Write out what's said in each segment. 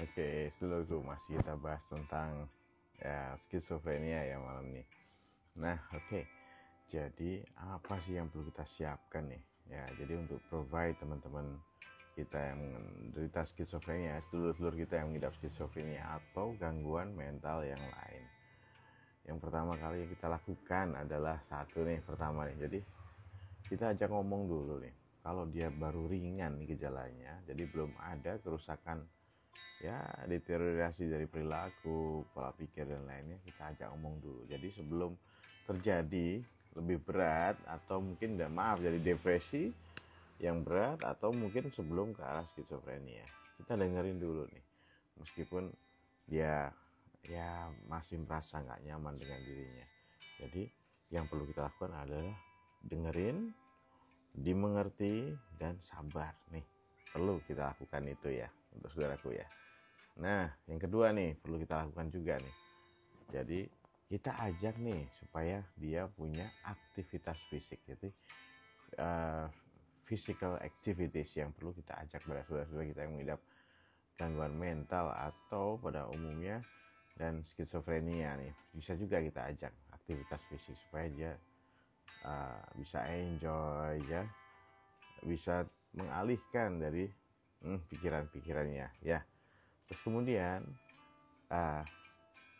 Oke, seluruh masih kita bahas tentang ya, skizofrenia ya malam ini. Nah, oke. Jadi apa sih yang perlu kita siapkan nih? Ya, jadi untuk provide teman-teman kita yang menderita skizofrenia, seluruh kita yang mengidap skizofrenia atau gangguan mental yang lain. Yang pertama kali kita lakukan adalah satu nih, pertama nih. Jadi kita ajak ngomong dulu nih. Kalau dia baru ringan nih gejalanya, jadi belum ada kerusakan ya deteriorasi dari perilaku, pola pikir dan lainnya, kita ajak ngomong dulu. Jadi sebelum terjadi lebih berat atau mungkin jadi depresi yang berat atau mungkin sebelum ke arah skizofrenia, kita dengerin dulu nih. Meskipun dia ya masih merasa nggak nyaman dengan dirinya, jadi yang perlu kita lakukan adalah dengerin, dimengerti, dan sabar nih. Perlu kita lakukan itu ya untuk saudaraku ya. Nah, yang kedua nih perlu kita lakukan juga nih. Jadi kita ajak nih supaya dia punya aktivitas fisik. Jadi physical activities yang perlu kita ajak pada saudara-saudara kita yang mengidap gangguan mental atau pada umumnya dan skizofrenia nih. Bisa juga kita ajak aktivitas fisik supaya dia bisa enjoy ya, bisa mengalihkan dari pikiran-pikirannya ya. Terus kemudian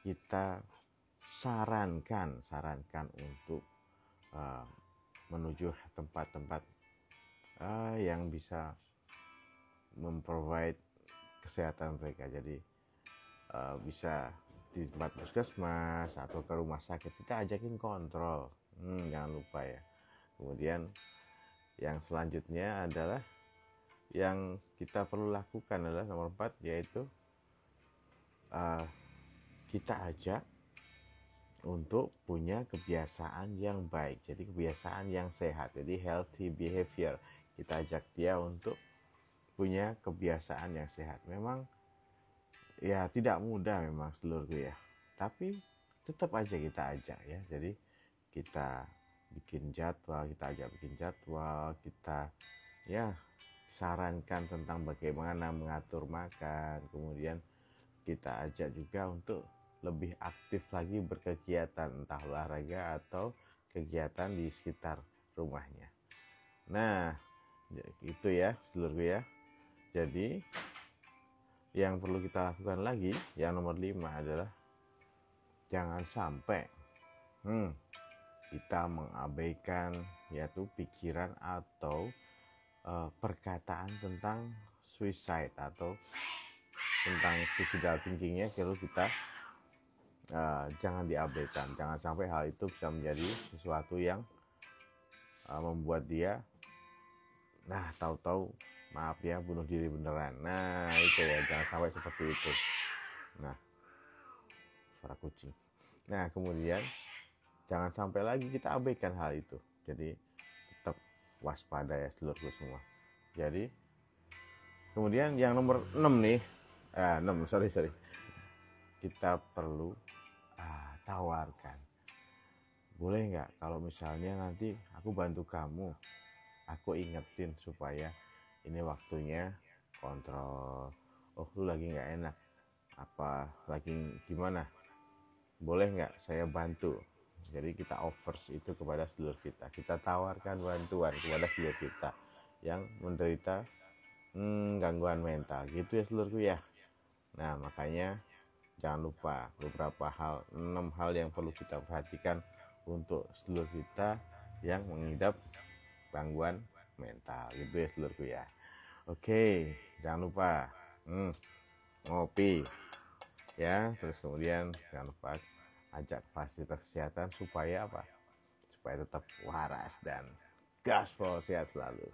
kita sarankan untuk menuju tempat-tempat yang bisa memprovide kesehatan mereka. Jadi bisa di tempat puskesmas atau ke rumah sakit, kita ajakin kontrol. Jangan lupa ya. Kemudian yang selanjutnya adalah yang kita perlu lakukan adalah nomor 4, yaitu kita ajak untuk punya kebiasaan yang baik. Jadi kebiasaan yang sehat, jadi healthy behavior. Kita ajak dia untuk punya kebiasaan yang sehat. Memang ya tidak mudah memang seluruhku ya, tapi tetap aja kita ajak ya. Jadi kita bikin jadwal, kita ya sarankan tentang bagaimana mengatur makan. Kemudian kita ajak juga untuk lebih aktif lagi berkegiatan, entah olahraga atau kegiatan di sekitar rumahnya. Nah, itu ya seluruh ya. Jadi yang perlu kita lakukan lagi, yang nomor 5 adalah jangan sampai kita mengabaikan yaitu pikiran atau perkataan tentang suicide atau tentang suicidal thinkingnya. Kalau kita jangan diabaikan, jangan sampai hal itu bisa menjadi sesuatu yang membuat dia tahu-tahu maaf ya bunuh diri beneran. Nah itu ya, jangan sampai seperti itu. Nah, suara kucing. Nah kemudian jangan sampai lagi kita abaikan hal itu. Jadi tetap waspada ya seluruh semua. Jadi kemudian yang nomor 6 nih, 6 sorry, kita perlu tawarkan, boleh nggak kalau misalnya nanti aku bantu kamu, aku ingetin supaya ini waktunya kontrol. Oh lu lagi nggak enak, apa lagi gimana, boleh nggak saya bantu. Jadi kita offers itu kepada seluruh kita tawarkan bantuan kepada seluruh kita yang menderita gangguan mental gitu ya seluruhku ya. Nah makanya jangan lupa beberapa hal, 6 hal yang perlu kita perhatikan untuk seluruh kita yang mengidap gangguan mental gitu ya seluruhku ya. Oke, jangan lupa ngopi ya. Terus kemudian jangan lupa ajak fasilitas kesehatan supaya apa? Supaya tetap waras dan gaspol sehat selalu.